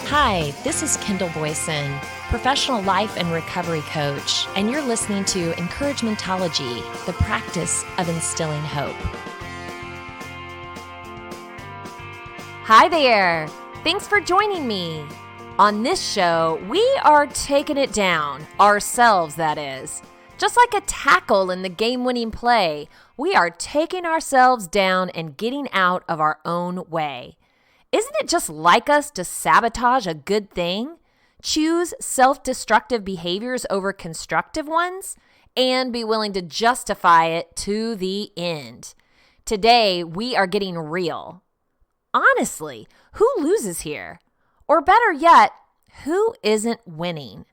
Hi, this is Kendall Boyson, professional life and recovery coach, and you're listening to Encouragementology, the practice of instilling hope. Hi there. Thanks for joining me. On this show, we are taking it down, ourselves that is. Just like a tackle in the game-winning play, we are taking ourselves down and getting out of our own way. Isn't it just like us to sabotage a good thing? Choose self-destructive behaviors over constructive ones? And be willing to justify it to the end. Today, we are getting real. Honestly, who loses here? Or better yet, who isn't winning?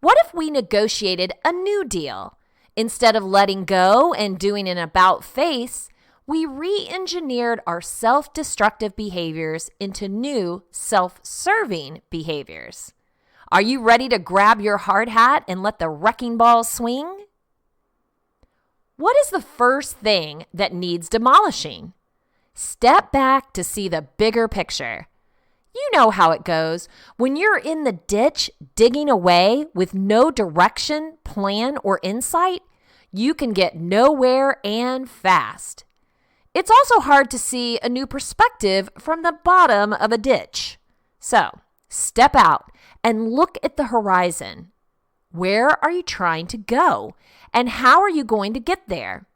What if we negotiated a new deal? Instead of letting go and doing an about-face, we re-engineered our self-destructive behaviors into new self-serving behaviors. Are you ready to grab your hard hat and let the wrecking ball swing? What is the first thing that needs demolishing? Step back to see the bigger picture. You know how it goes. When you're in the ditch digging away with no direction, plan, or insight, you can get nowhere and fast. It's also hard to see a new perspective from the bottom of a ditch. So, step out and look at the horizon. Where are you trying to go? And how are you going to get there?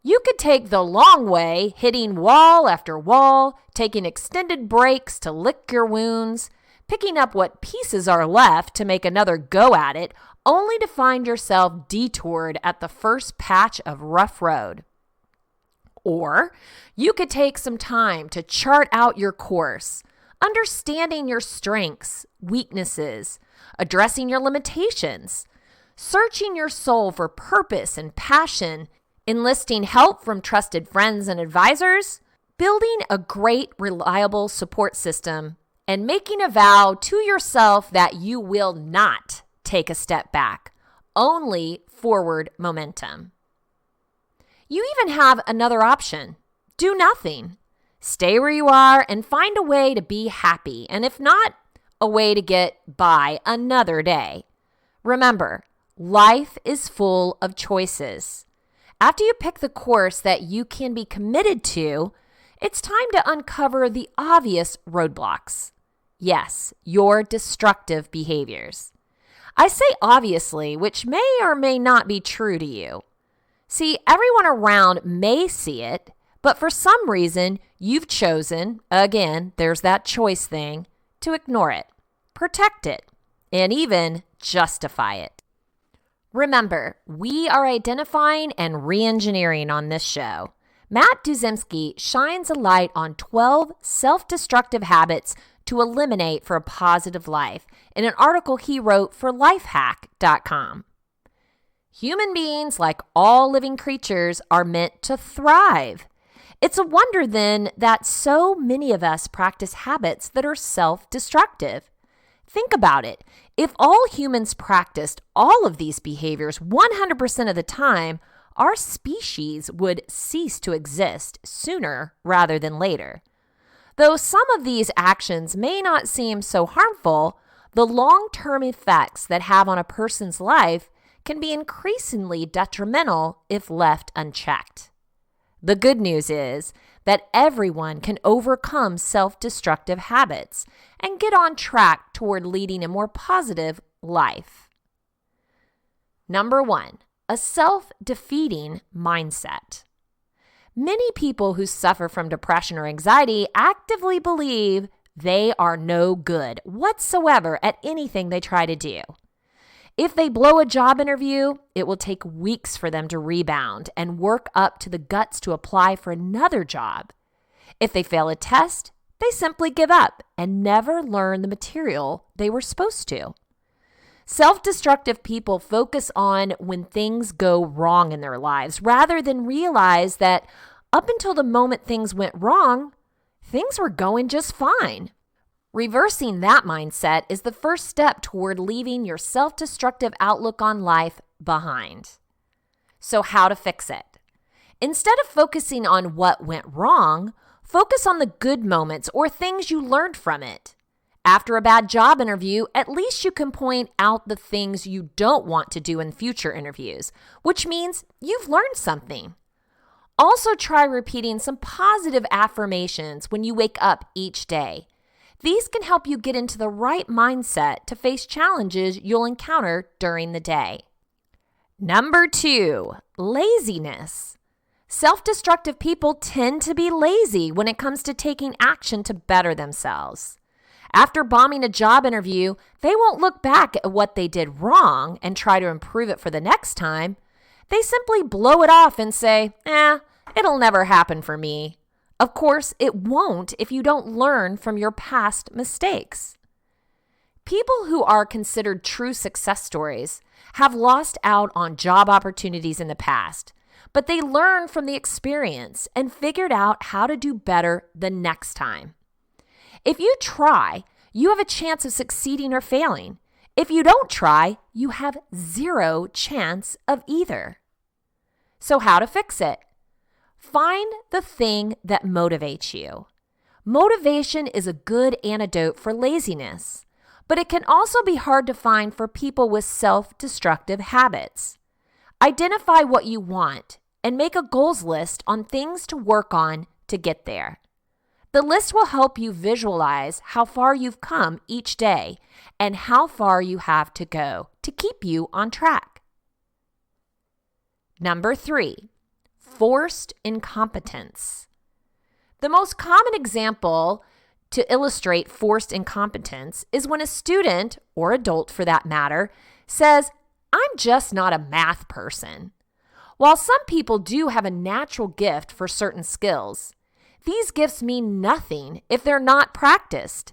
You could take the long way, hitting wall after wall, taking extended breaks to lick your wounds, picking up what pieces are left to make another go at it, only to find yourself detoured at the first patch of rough road. Or you could take some time to chart out your course, understanding your strengths, weaknesses, addressing your limitations, searching your soul for purpose and passion, enlisting help from trusted friends and advisors, building a great, reliable support system, and making a vow to yourself that you will not take a step back, only forward momentum. You even have another option. Do nothing. Stay where you are and find a way to be happy, and if not, a way to get by another day. Remember, life is full of choices. After you pick the course that you can be committed to, it's time to uncover the obvious roadblocks. Yes, your destructive behaviors. I say obviously, which may or may not be true to you. See, everyone around may see it, but for some reason, you've chosen, again, there's that choice thing, to ignore it, protect it, and even justify it. Remember, we are identifying and re-engineering on this show. Matt Duzemski shines a light on 12 self-destructive habits to eliminate for a positive life in an article he wrote for lifehack.com. Human beings, like all living creatures, are meant to thrive. It's a wonder then that so many of us practice habits that are self-destructive. Think about it. If all humans practiced all of these behaviors 100% of the time, our species would cease to exist sooner rather than later. Though some of these actions may not seem so harmful, the long-term effects that have on a person's life can be increasingly detrimental if left unchecked. The good news is that everyone can overcome self-destructive habits and get on track toward leading a more positive life. Number 1, a self-defeating mindset. Many people who suffer from depression or anxiety actively believe they are no good whatsoever at anything they try to do. If they blow a job interview, it will take weeks for them to rebound and work up to the guts to apply for another job. If they fail a test, they simply give up and never learn the material they were supposed to. Self-destructive people focus on when things go wrong in their lives rather than realize that up until the moment things went wrong, things were going just fine. Reversing that mindset is the first step toward leaving your self-destructive outlook on life behind. So how to fix it? Instead of focusing on what went wrong, focus on the good moments or things you learned from it. After a bad job interview, at least you can point out the things you don't want to do in future interviews, which means you've learned something. Also, try repeating some positive affirmations when you wake up each day. These can help you get into the right mindset to face challenges you'll encounter during the day. Number 2, laziness. Self-destructive people tend to be lazy when it comes to taking action to better themselves. After bombing a job interview, they won't look back at what they did wrong and try to improve it for the next time. They simply blow it off and say, it'll never happen for me. Of course, it won't if you don't learn from your past mistakes. People who are considered true success stories have lost out on job opportunities in the past, but they learned from the experience and figured out how to do better the next time. If you try, you have a chance of succeeding or failing. If you don't try, you have 0 chance of either. So how to fix it? Find the thing that motivates you. Motivation is a good antidote for laziness, but it can also be hard to find for people with self-destructive habits. Identify what you want and make a goals list on things to work on to get there. The list will help you visualize how far you've come each day and how far you have to go to keep you on track. Number 3, forced incompetence. The most common example to illustrate forced incompetence is when a student, or adult for that matter, says, "I'm just not a math person." While some people do have a natural gift for certain skills, these gifts mean nothing if they're not practiced.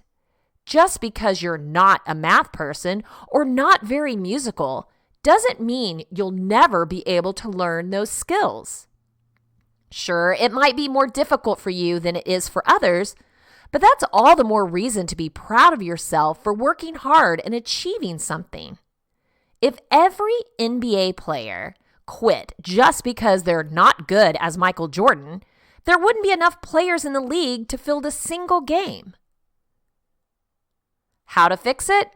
Just because you're not a math person or not very musical doesn't mean you'll never be able to learn those skills. Sure, it might be more difficult for you than it is for others, but that's all the more reason to be proud of yourself for working hard and achieving something. If every NBA player quit just because they're not good as Michael Jordan, there wouldn't be enough players in the league to field a single game. How to fix it?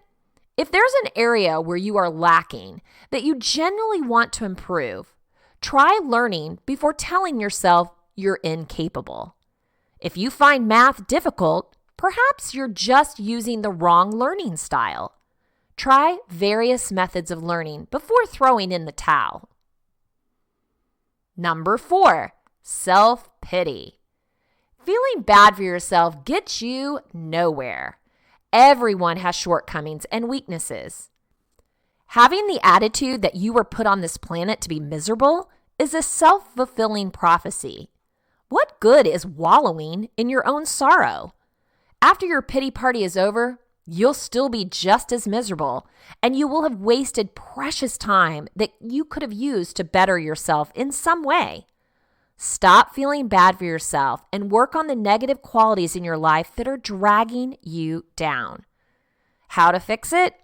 If there's an area where you are lacking that you genuinely want to improve, try learning before telling yourself you're incapable. If you find math difficult, perhaps you're just using the wrong learning style. Try various methods of learning before throwing in the towel. Number 4, self-pity. Feeling bad for yourself gets you nowhere. Everyone has shortcomings and weaknesses. Having the attitude that you were put on this planet to be miserable is a self-fulfilling prophecy. What good is wallowing in your own sorrow? After your pity party is over, you'll still be just as miserable, and you will have wasted precious time that you could have used to better yourself in some way. Stop feeling bad for yourself and work on the negative qualities in your life that are dragging you down. How to fix it?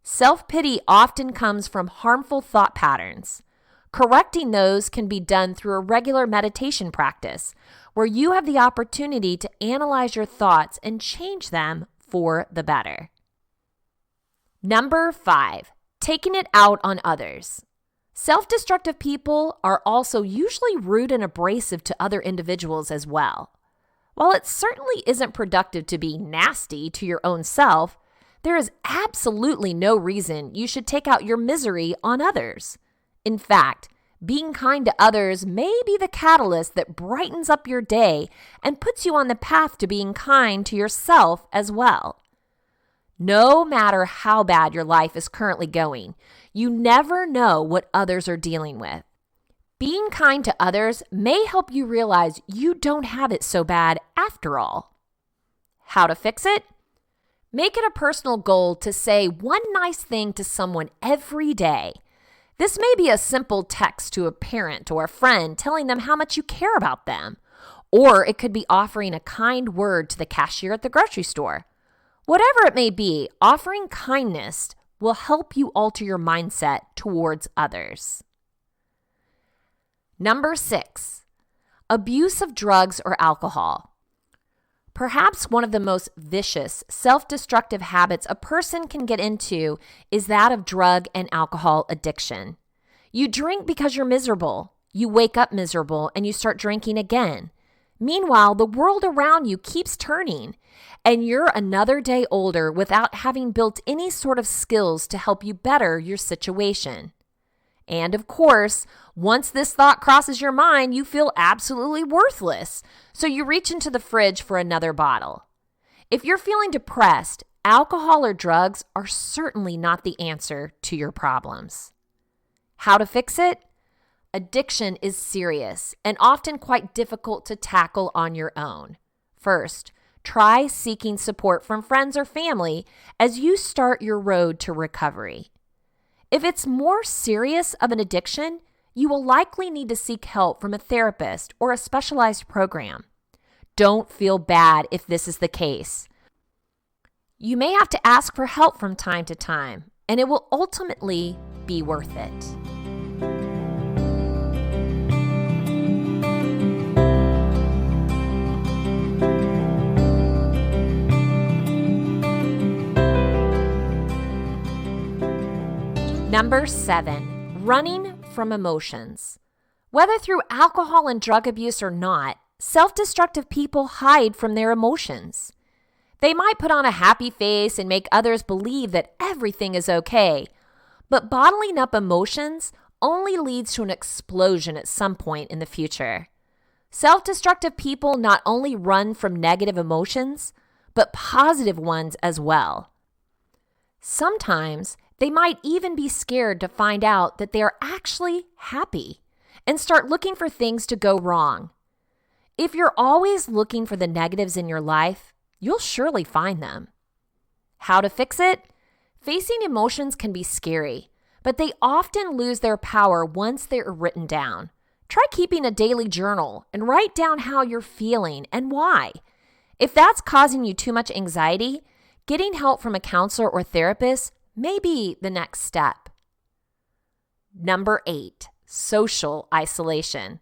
Self-pity often comes from harmful thought patterns. Correcting those can be done through a regular meditation practice where you have the opportunity to analyze your thoughts and change them for the better. Number 5, taking it out on others. Self-destructive people are also usually rude and abrasive to other individuals as well. While it certainly isn't productive to be nasty to your own self, there is absolutely no reason you should take out your misery on others. In fact, being kind to others may be the catalyst that brightens up your day and puts you on the path to being kind to yourself as well. No matter how bad your life is currently going, you never know what others are dealing with. Being kind to others may help you realize you don't have it so bad after all. How to fix it? Make it a personal goal to say one nice thing to someone every day. This may be a simple text to a parent or a friend telling them how much you care about them, or it could be offering a kind word to the cashier at the grocery store. Whatever it may be, offering kindness will help you alter your mindset towards others. Number 6, abuse of drugs or alcohol. Perhaps one of the most vicious, self-destructive habits a person can get into is that of drug and alcohol addiction. You drink because you're miserable. You wake up miserable and you start drinking again. Meanwhile, the world around you keeps turning, and you're another day older without having built any sort of skills to help you better your situation. And of course, once this thought crosses your mind, you feel absolutely worthless, so you reach into the fridge for another bottle. If you're feeling depressed, alcohol or drugs are certainly not the answer to your problems. How to fix it? Addiction is serious and often quite difficult to tackle on your own. First, try seeking support from friends or family as you start your road to recovery. If it's more serious of an addiction, you will likely need to seek help from a therapist or a specialized program. Don't feel bad if this is the case. You may have to ask for help from time to time, and it will ultimately be worth it. Number 7, running from emotions. Whether through alcohol and drug abuse or not, self-destructive people hide from their emotions. They might put on a happy face and make others believe that everything is okay, but bottling up emotions only leads to an explosion at some point in the future. Self-destructive people not only run from negative emotions, but positive ones as well. Sometimes they might even be scared to find out that they are actually happy and start looking for things to go wrong. If you're always looking for the negatives in your life, you'll surely find them. How to fix it? Facing emotions can be scary, but they often lose their power once they're written down. Try keeping a daily journal and write down how you're feeling and why. If that's causing you too much anxiety, getting help from a counselor or therapist may be the next step. Number 8, social isolation.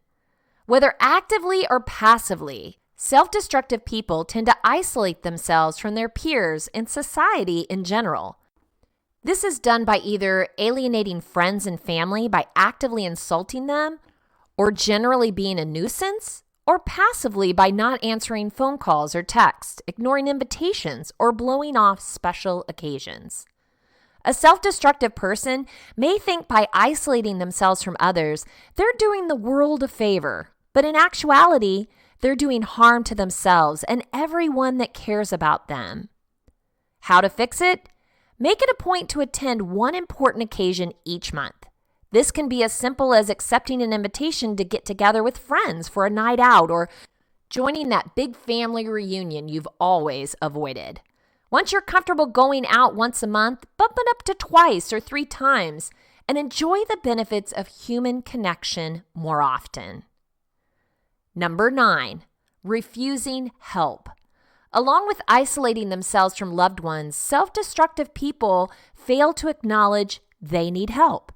Whether actively or passively, self-destructive people tend to isolate themselves from their peers and society in general. This is done by either alienating friends and family by actively insulting them, or generally being a nuisance, or passively by not answering phone calls or texts, ignoring invitations, or blowing off special occasions. A self-destructive person may think by isolating themselves from others, they're doing the world a favor, but in actuality, they're doing harm to themselves and everyone that cares about them. How to fix it? Make it a point to attend one important occasion each month. This can be as simple as accepting an invitation to get together with friends for a night out or joining that big family reunion you've always avoided. Once you're comfortable going out once a month, bump it up to twice or 3 times and enjoy the benefits of human connection more often. Number 9, refusing help. Along with isolating themselves from loved ones, self-destructive people fail to acknowledge they need help.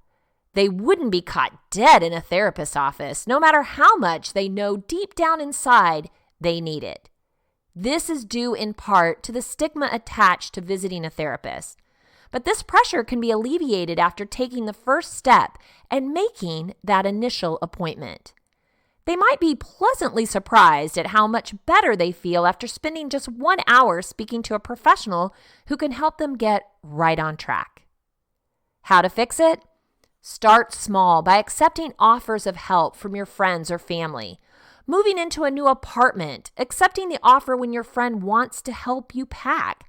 They wouldn't be caught dead in a therapist's office, no matter how much they know deep down inside they need it. This is due in part to the stigma attached to visiting a therapist. But this pressure can be alleviated after taking the first step and making that initial appointment. They might be pleasantly surprised at how much better they feel after spending just 1 hour speaking to a professional who can help them get right on track. How to fix it? Start small by accepting offers of help from your friends or family. Moving into a new apartment, accepting the offer when your friend wants to help you pack.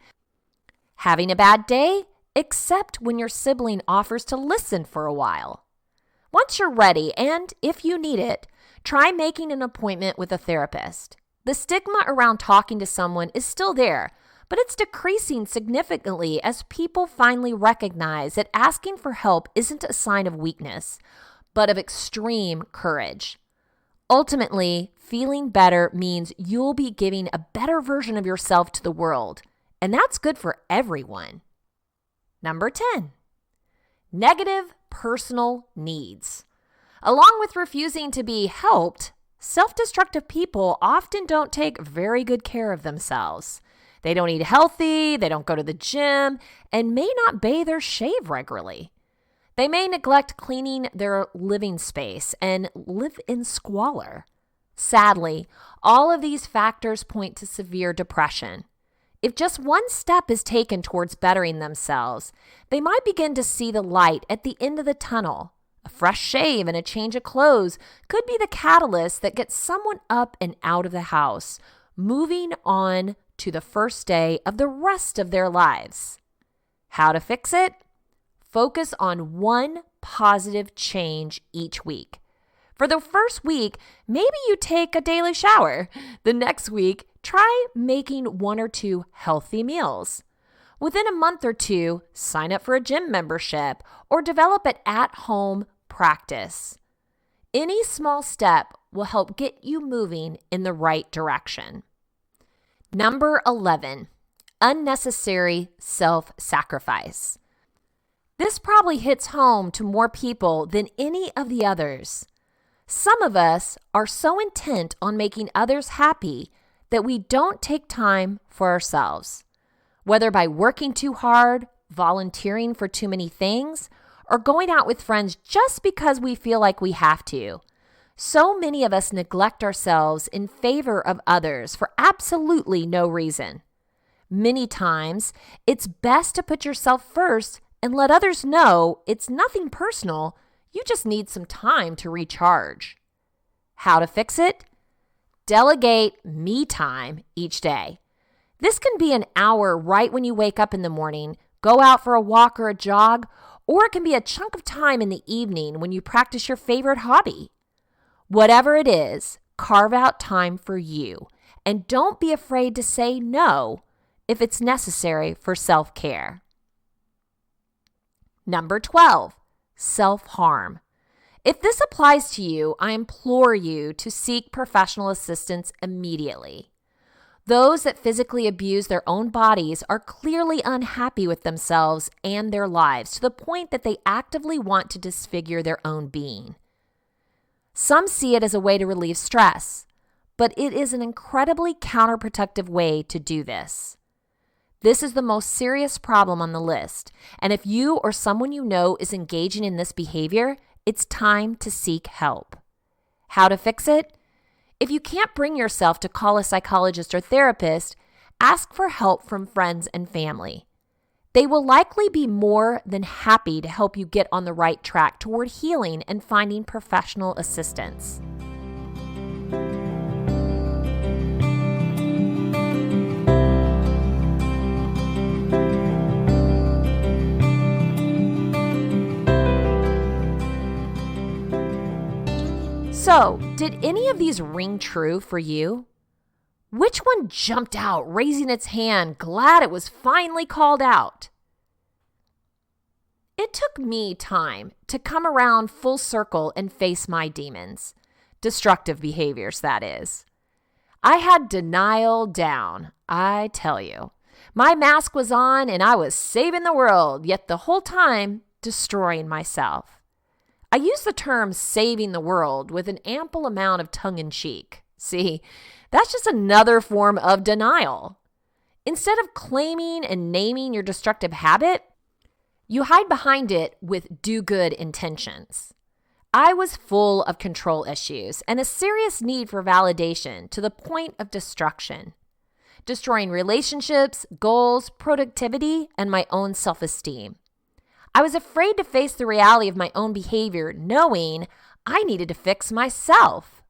Having a bad day? Accept when your sibling offers to listen for a while. Once you're ready, and if you need it, try making an appointment with a therapist. The stigma around talking to someone is still there, but it's decreasing significantly as people finally recognize that asking for help isn't a sign of weakness, but of extreme courage. Ultimately, feeling better means you'll be giving a better version of yourself to the world, and that's good for everyone. Number 10, negative personal needs. Along with refusing to be helped, Self-destructive people often don't take very good care of themselves. They don't eat healthy, they don't go to the gym, and may not bathe or shave regularly. They may neglect cleaning their living space and live in squalor. Sadly, all of these factors point to severe depression. If just one step is taken towards bettering themselves, they might begin to see the light at the end of the tunnel. A fresh shave and a change of clothes could be the catalyst that gets someone up and out of the house, moving on to the first day of the rest of their lives. How to fix it? Focus on one positive change each week. For the first week, maybe you take a daily shower. The next week, try making 1 or 2 healthy meals. Within a month or 2, sign up for a gym membership or develop an at-home practice. Any small step will help get you moving in the right direction. Number 11, unnecessary self-sacrifice. This probably hits home to more people than any of the others. Some of us are so intent on making others happy that we don't take time for ourselves. Whether by working too hard, volunteering for too many things, or going out with friends just because we feel like we have to. So many of us neglect ourselves in favor of others for absolutely no reason. Many times, it's best to put yourself first and let others know it's nothing personal. You just need some time to recharge. How to fix it? Delegate me time each day. This can be an hour right when you wake up in the morning, go out for a walk or a jog, or it can be a chunk of time in the evening when you practice your favorite hobby. Whatever it is, carve out time for you, and don't be afraid to say no if it's necessary for self-care. Number 12, self-harm. If this applies to you, I implore you to seek professional assistance immediately. Those that physically abuse their own bodies are clearly unhappy with themselves and their lives to the point that they actively want to disfigure their own being. Some see it as a way to relieve stress, but it is an incredibly counterproductive way to do this. This is the most serious problem on the list, and if you or someone you know is engaging in this behavior, it's time to seek help. How to fix it? If you can't bring yourself to call a psychologist or therapist, ask for help from friends and family. They will likely be more than happy to help you get on the right track toward healing and finding professional assistance. So, did any of these ring true for you? Which one jumped out, raising its hand, glad it was finally called out? It took me time to come around full circle and face my demons. Destructive behaviors, that is. I had denial down, I tell you. My mask was on and I was saving the world, yet the whole time destroying myself. I use the term saving the world with an ample amount of tongue-in-cheek. See, that's just another form of denial. Instead of claiming and naming your destructive habit, you hide behind it with do-good intentions. I was full of control issues and a serious need for validation to the point of destruction, destroying relationships, goals, productivity, and my own self-esteem. I was afraid to face the reality of my own behavior, knowing I needed to fix myself.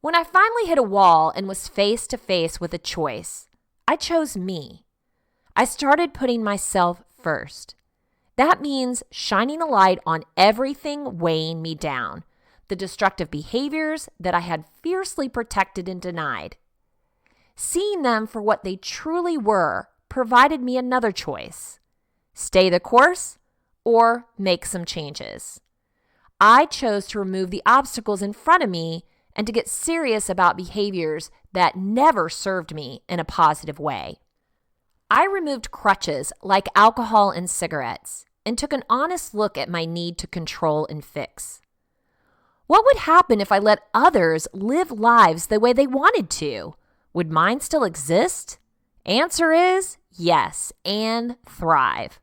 When I finally hit a wall and was face to face with a choice, I chose me. I started putting myself first. That means shining a light on everything weighing me down, the destructive behaviors that I had fiercely protected and denied. Seeing them for what they truly were provided me another choice: stay the course or make some changes. I chose to remove the obstacles in front of me and to get serious about behaviors that never served me in a positive way. I removed crutches like alcohol and cigarettes and took an honest look at my need to control and fix. What would happen if I let others live lives the way they wanted to? Would mine still exist? Answer is yes, and thrive.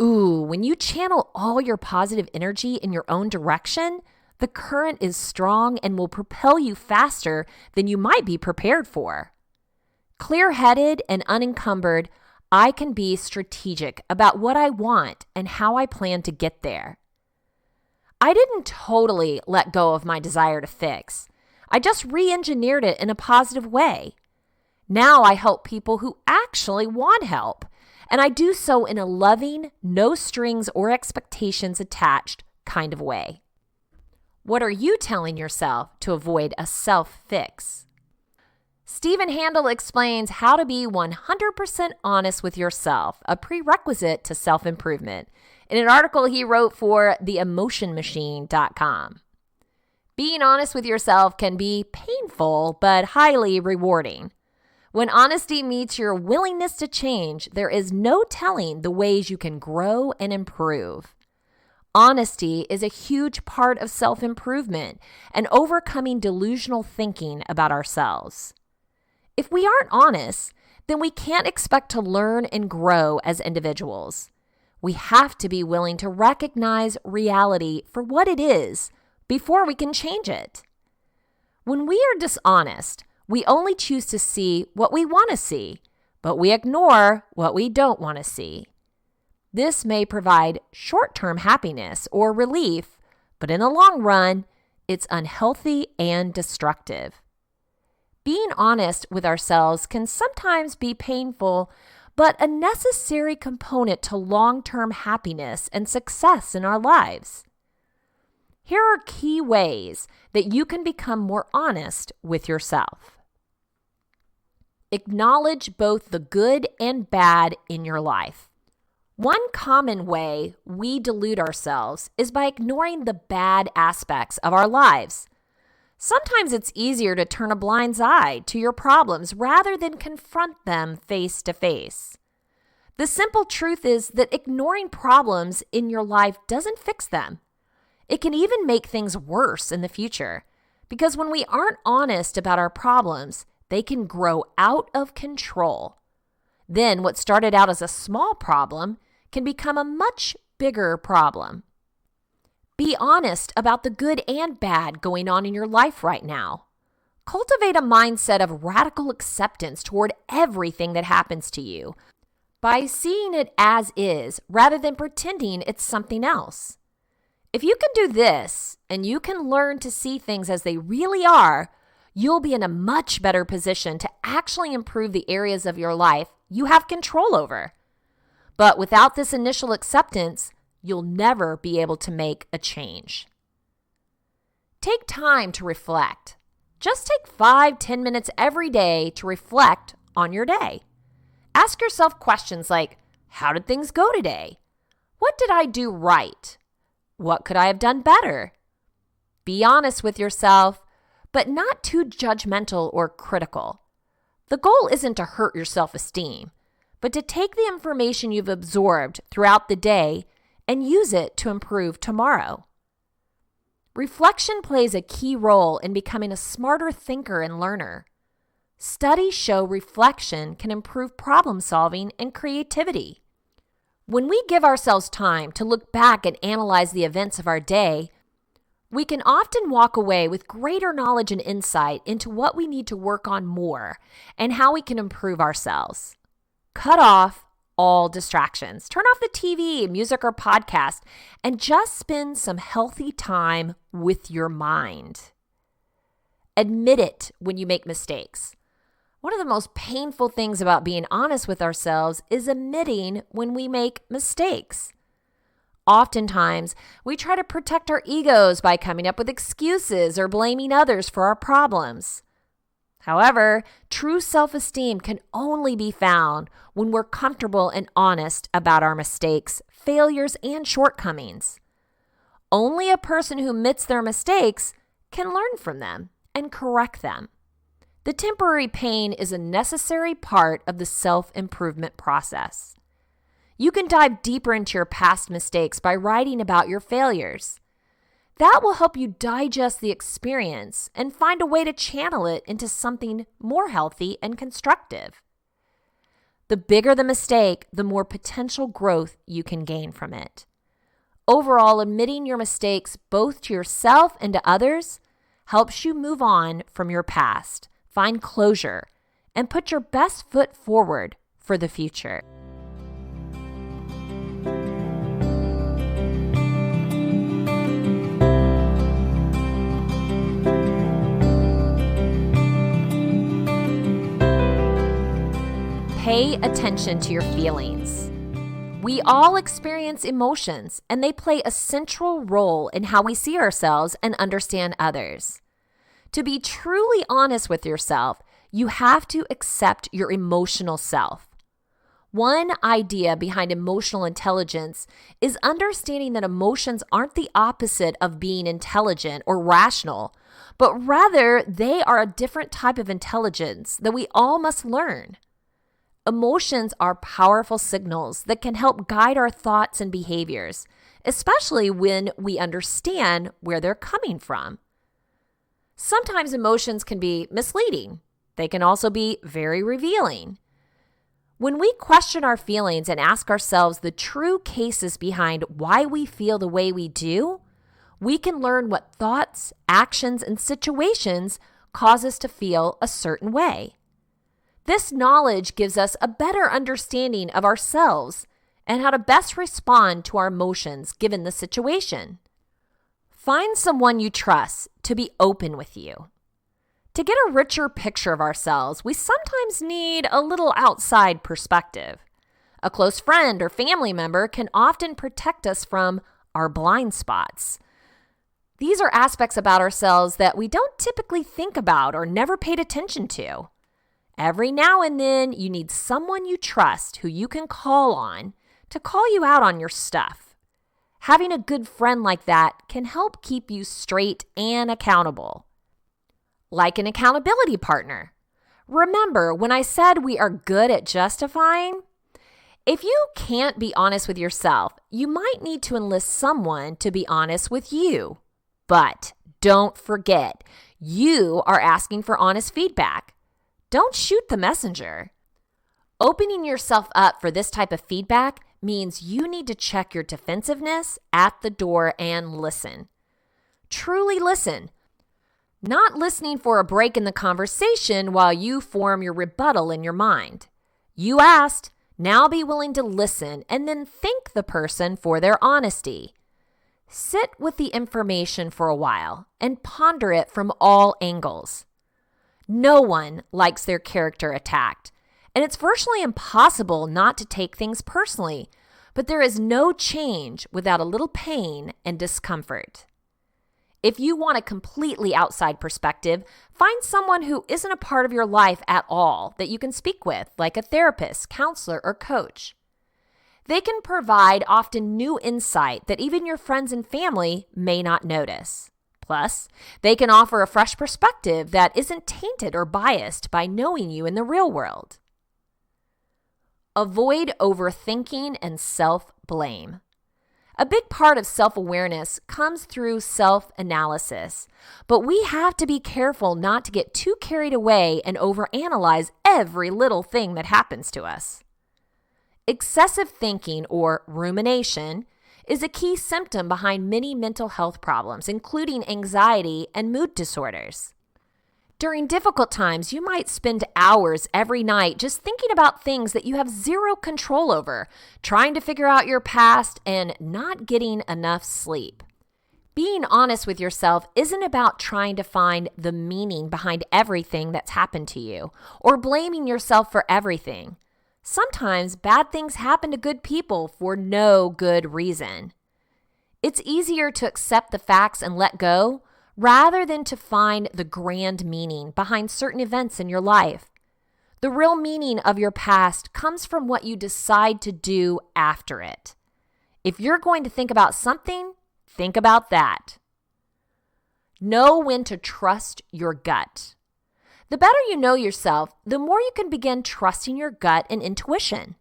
Ooh, when you channel all your positive energy in your own direction, the current is strong and will propel you faster than you might be prepared for. Clear-headed and unencumbered, I can be strategic about what I want and how I plan to get there. I didn't totally let go of my desire to fix. I just re-engineered it in a positive way. Now I help people who actually want help, and I do so in a loving, no strings or expectations attached kind of way. What are you telling yourself to avoid a self-fix? Stephen Handel explains how to be 100% honest with yourself, a prerequisite to self-improvement, in an article he wrote for theemotionmachine.com. Being honest with yourself can be painful, but highly rewarding. When honesty meets your willingness to change, there is no telling the ways you can grow and improve. Honesty is a huge part of self-improvement and overcoming delusional thinking about ourselves. If we aren't honest, then we can't expect to learn and grow as individuals. We have to be willing to recognize reality for what it is before we can change it. When we are dishonest, we only choose to see what we want to see, but we ignore what we don't want to see. This may provide short-term happiness or relief, but in the long run, it's unhealthy and destructive. Being honest with ourselves can sometimes be painful, but a necessary component to long-term happiness and success in our lives. Here are key ways that you can become more honest with yourself. Acknowledge both the good and bad in your life. One common way we delude ourselves is by ignoring the bad aspects of our lives. Sometimes it's easier to turn a blind eye to your problems rather than confront them face to face. The simple truth is that ignoring problems in your life doesn't fix them. It can even make things worse in the future, because when we aren't honest about our problems, they can grow out of control. Then what started out as a small problem can become a much bigger problem. Be honest about the good and bad going on in your life right now. Cultivate a mindset of radical acceptance toward everything that happens to you by seeing it as is rather than pretending it's something else. If you can do this and you can learn to see things as they really are, you'll be in a much better position to actually improve the areas of your life you have control over. But without this initial acceptance, you'll never be able to make a change. Take time to reflect. Just take 5-10 minutes every day to reflect on your day. Ask yourself questions like, how did things go today? What did I do right? What could I have done better? Be honest with yourself, but not too judgmental or critical. The goal isn't to hurt your self-esteem, but to take the information you've absorbed throughout the day and use it to improve tomorrow. Reflection plays a key role in becoming a smarter thinker and learner. Studies show reflection can improve problem solving and creativity. When we give ourselves time to look back and analyze the events of our day, we can often walk away with greater knowledge and insight into what we need to work on more and how we can improve ourselves. Cut off all distractions. Turn off the TV, music, or podcast, and just spend some healthy time with your mind. Admit it when you make mistakes. One of the most painful things about being honest with ourselves is admitting when we make mistakes. Oftentimes, we try to protect our egos by coming up with excuses or blaming others for our problems. However, true self-esteem can only be found when we're comfortable and honest about our mistakes, failures, and shortcomings. Only a person who admits their mistakes can learn from them and correct them. The temporary pain is a necessary part of the self-improvement process. You can dive deeper into your past mistakes by writing about your failures. That will help you digest the experience and find a way to channel it into something more healthy and constructive. The bigger the mistake, the more potential growth you can gain from it. Overall, admitting your mistakes both to yourself and to others helps you move on from your past, find closure, and put your best foot forward for the future. Pay attention to your feelings. We all experience emotions, and they play a central role in how we see ourselves and understand others. To be truly honest with yourself, you have to accept your emotional self. One idea behind emotional intelligence is understanding that emotions aren't the opposite of being intelligent or rational, but rather they are a different type of intelligence that we all must learn. Emotions are powerful signals that can help guide our thoughts and behaviors, especially when we understand where they're coming from. Sometimes emotions can be misleading. They can also be very revealing. When we question our feelings and ask ourselves the true cases behind why we feel the way we do, we can learn what thoughts, actions, and situations cause us to feel a certain way. This knowledge gives us a better understanding of ourselves and how to best respond to our emotions given the situation. Find someone you trust to be open with you. To get a richer picture of ourselves, we sometimes need a little outside perspective. A close friend or family member can often protect us from our blind spots. These are aspects about ourselves that we don't typically think about or never paid attention to. Every now and then, you need someone you trust who you can call on to call you out on your stuff. Having a good friend like that can help keep you straight and accountable. Like an accountability partner. Remember when I said we are good at justifying? If you can't be honest with yourself, you might need to enlist someone to be honest with you. But don't forget, you are asking for honest feedback. Don't shoot the messenger. Opening yourself up for this type of feedback means you need to check your defensiveness at the door and listen. Truly listen. Not listening for a break in the conversation while you form your rebuttal in your mind. You asked, now be willing to listen and then thank the person for their honesty. Sit with the information for a while and ponder it from all angles. No one likes their character attacked, and it's virtually impossible not to take things personally, but there is no change without a little pain and discomfort. If you want a completely outside perspective, find someone who isn't a part of your life at all that you can speak with, like a therapist, counselor, or coach. They can provide often new insight that even your friends and family may not notice. Plus, they can offer a fresh perspective that isn't tainted or biased by knowing you in the real world. Avoid overthinking and self-blame. A big part of self-awareness comes through self-analysis, but we have to be careful not to get too carried away and overanalyze every little thing that happens to us. Excessive thinking, or rumination, is a key symptom behind many mental health problems, including anxiety and mood disorders. During difficult times, you might spend hours every night just thinking about things that you have zero control over, trying to figure out your past and not getting enough sleep. Being honest with yourself isn't about trying to find the meaning behind everything that's happened to you or blaming yourself for everything. Sometimes bad things happen to good people for no good reason. It's easier to accept the facts and let go rather than to find the grand meaning behind certain events in your life. The real meaning of your past comes from what you decide to do after it. If you're going to think about something, think about that. Know when to trust your gut. The better you know yourself, the more you can begin trusting your gut and intuition.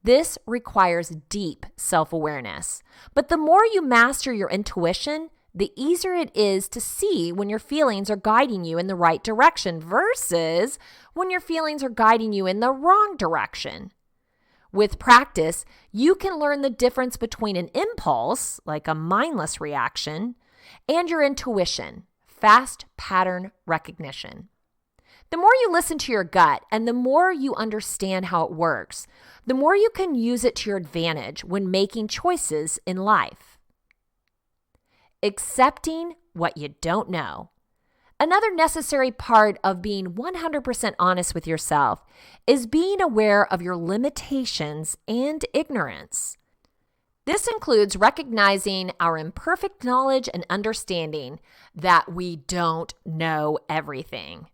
This requires deep self-awareness, but the more you master your intuition, the easier it is to see when your feelings are guiding you in the right direction versus when your feelings are guiding you in the wrong direction. With practice, you can learn the difference between an impulse, like a mindless reaction, and your intuition, fast pattern recognition. The more you listen to your gut and the more you understand how it works, the more you can use it to your advantage when making choices in life. Accepting what you don't know. Another necessary part of being 100% honest with yourself is being aware of your limitations and ignorance. This includes recognizing our imperfect knowledge and understanding that we don't know everything.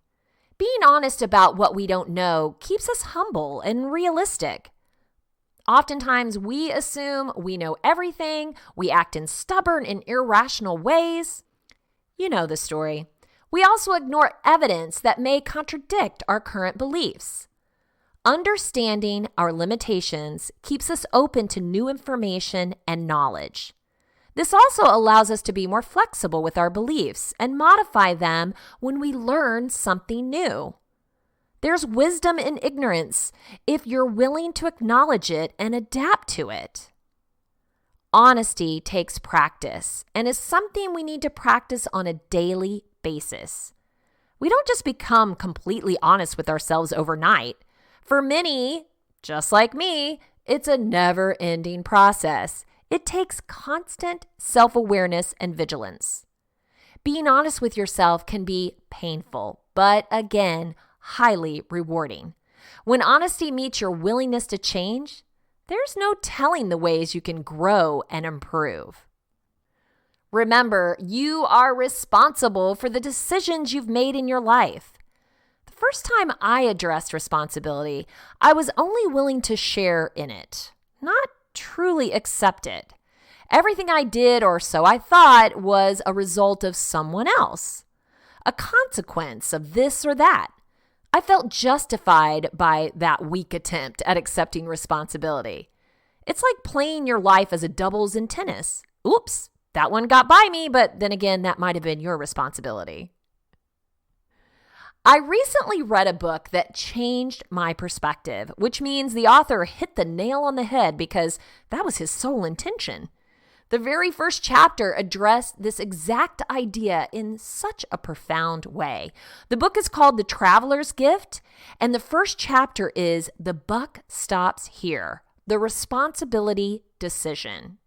Being honest about what we don't know keeps us humble and realistic. Oftentimes, we assume we know everything. We act in stubborn and irrational ways. You know the story. We also ignore evidence that may contradict our current beliefs. Understanding our limitations keeps us open to new information and knowledge. This also allows us to be more flexible with our beliefs and modify them when we learn something new. There's wisdom in ignorance if you're willing to acknowledge it and adapt to it. Honesty takes practice and is something we need to practice on a daily basis. We don't just become completely honest with ourselves overnight. For many, just like me, it's a never-ending process. It takes constant self-awareness and vigilance. Being honest with yourself can be painful, but again, highly rewarding. When honesty meets your willingness to change, there's no telling the ways you can grow and improve. Remember, you are responsible for the decisions you've made in your life. The first time I addressed responsibility, I was only willing to share in it, not truly accept it. Everything I did, or so I thought, was a result of someone else, a consequence of this or that. I felt justified by that weak attempt at accepting responsibility. It's like playing your life as a doubles in tennis. Oops, that one got by me, but then again, that might have been your responsibility. I recently read a book that changed my perspective, which means the author hit the nail on the head because that was his sole intention. The very first chapter addressed this exact idea in such a profound way. The book is called The Traveler's Gift, and the first chapter is The Buck Stops Here, the responsibility decision.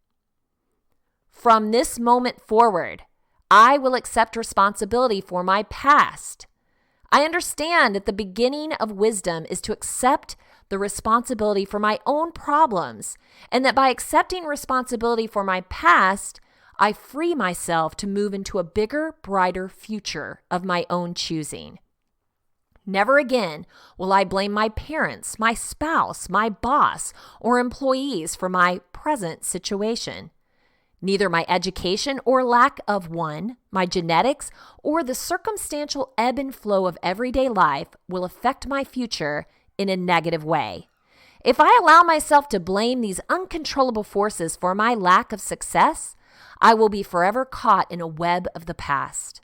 From this moment forward, I will accept responsibility for my past. I understand that the beginning of wisdom is to accept the responsibility for my own problems, and that by accepting responsibility for my past, I free myself to move into a bigger, brighter future of my own choosing. Never again will I blame my parents, my spouse, my boss, or employees for my present situation. Neither my education or lack of one, my genetics, or the circumstantial ebb and flow of everyday life will affect my future in a negative way. If I allow myself to blame these uncontrollable forces for my lack of success, I will be forever caught in a web of the past.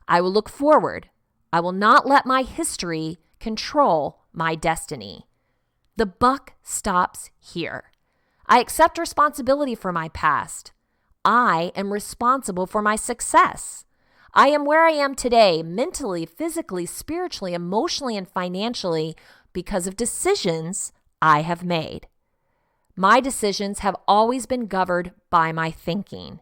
I will look forward. I will not let my history control my destiny. The buck stops here. I accept responsibility for my past. I am responsible for my success. I am where I am today, mentally, physically, spiritually, emotionally, and financially, because of decisions I have made. My decisions have always been governed by my thinking.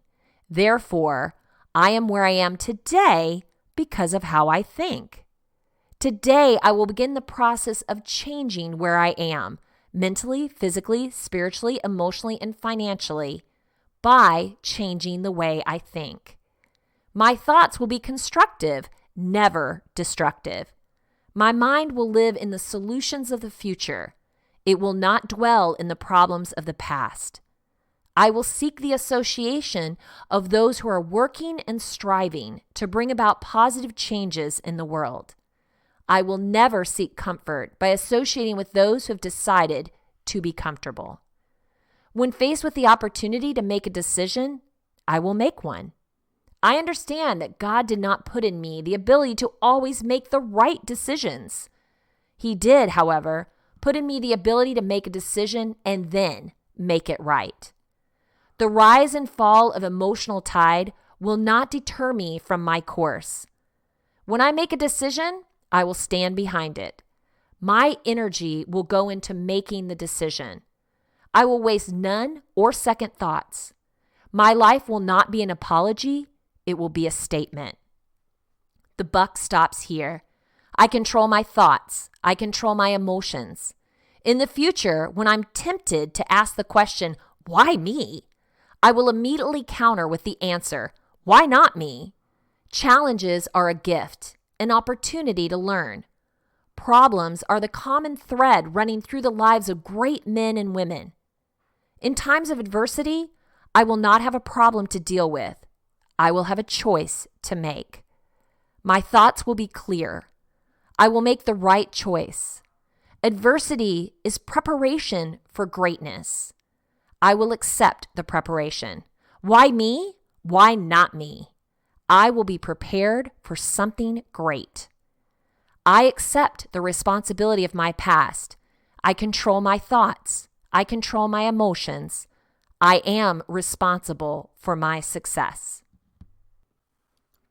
Therefore, I am where I am today because of how I think. Today, I will begin the process of changing where I am, mentally, physically, spiritually, emotionally, and financially, by changing the way I think. My thoughts will be constructive, never destructive. My mind will live in the solutions of the future. It will not dwell in the problems of the past. I will seek the association of those who are working and striving to bring about positive changes in the world. I will never seek comfort by associating with those who have decided to be comfortable. When faced with the opportunity to make a decision, I will make one. I understand that God did not put in me the ability to always make the right decisions. He did, however, put in me the ability to make a decision and then make it right. The rise and fall of emotional tide will not deter me from my course. When I make a decision, I will stand behind it. My energy will go into making the decision. I will waste none or second thoughts. My life will not be an apology. It will be a statement. The buck stops here. I control my thoughts. I control my emotions. In the future, when I'm tempted to ask the question, why me? I will immediately counter with the answer, why not me? Challenges are a gift, an opportunity to learn. Problems are the common thread running through the lives of great men and women. In times of adversity, I will not have a problem to deal with. I will have a choice to make. My thoughts will be clear. I will make the right choice. Adversity is preparation for greatness. I will accept the preparation. Why me? Why not me? I will be prepared for something great. I accept the responsibility of my past. I control my thoughts. I control my emotions. I am responsible for my success.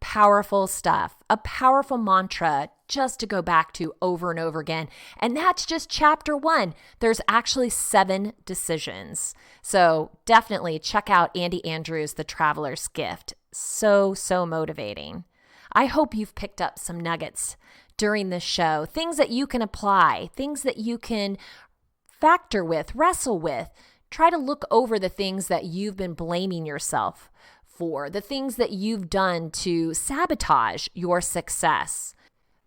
Powerful stuff, a powerful mantra just to go back to over and over again. And that's just chapter 1. There's actually 7 decisions. So definitely check out Andy Andrews' The Traveler's Gift. So motivating. I hope you've picked up some nuggets during this show, things that you can apply, things that you can factor with, wrestle with. Try to look over the things that you've been blaming yourself for, the things that you've done to sabotage your success,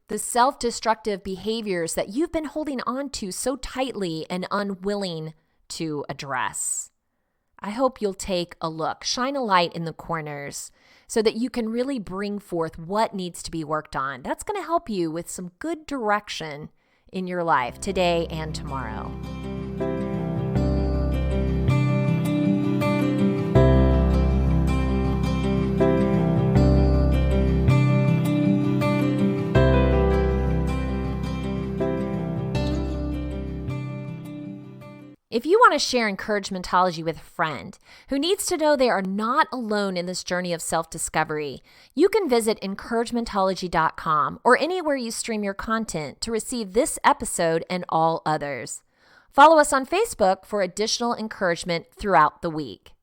the self-destructive behaviors that you've been holding on to so tightly and unwilling to address. I hope you'll take a look, shine a light in the corners so that you can really bring forth what needs to be worked on. That's going to help you with some good direction in your life today and tomorrow. If you want to share encouragementology with a friend who needs to know they are not alone in this journey of self-discovery, you can visit encouragementology.com or anywhere you stream your content to receive this episode and all others. Follow us on Facebook for additional encouragement throughout the week.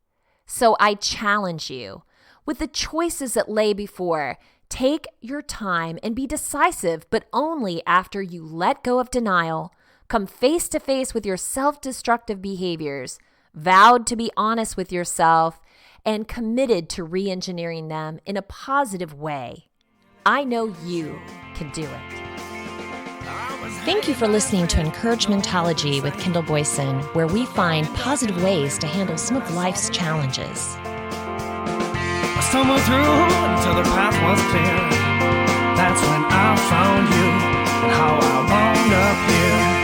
So I challenge you, with the choices that lay before, take your time and be decisive, but only after you let go of denial, come face to face with your self-destructive behaviors, vowed to be honest with yourself, and committed to re-engineering them in a positive way. I know you can do it. Thank you for listening to Encouragementology with Kendall Boyson, where we find positive ways to handle some of life's challenges. I stumbled through until the path was clear. That's when I found you and how I wound up here.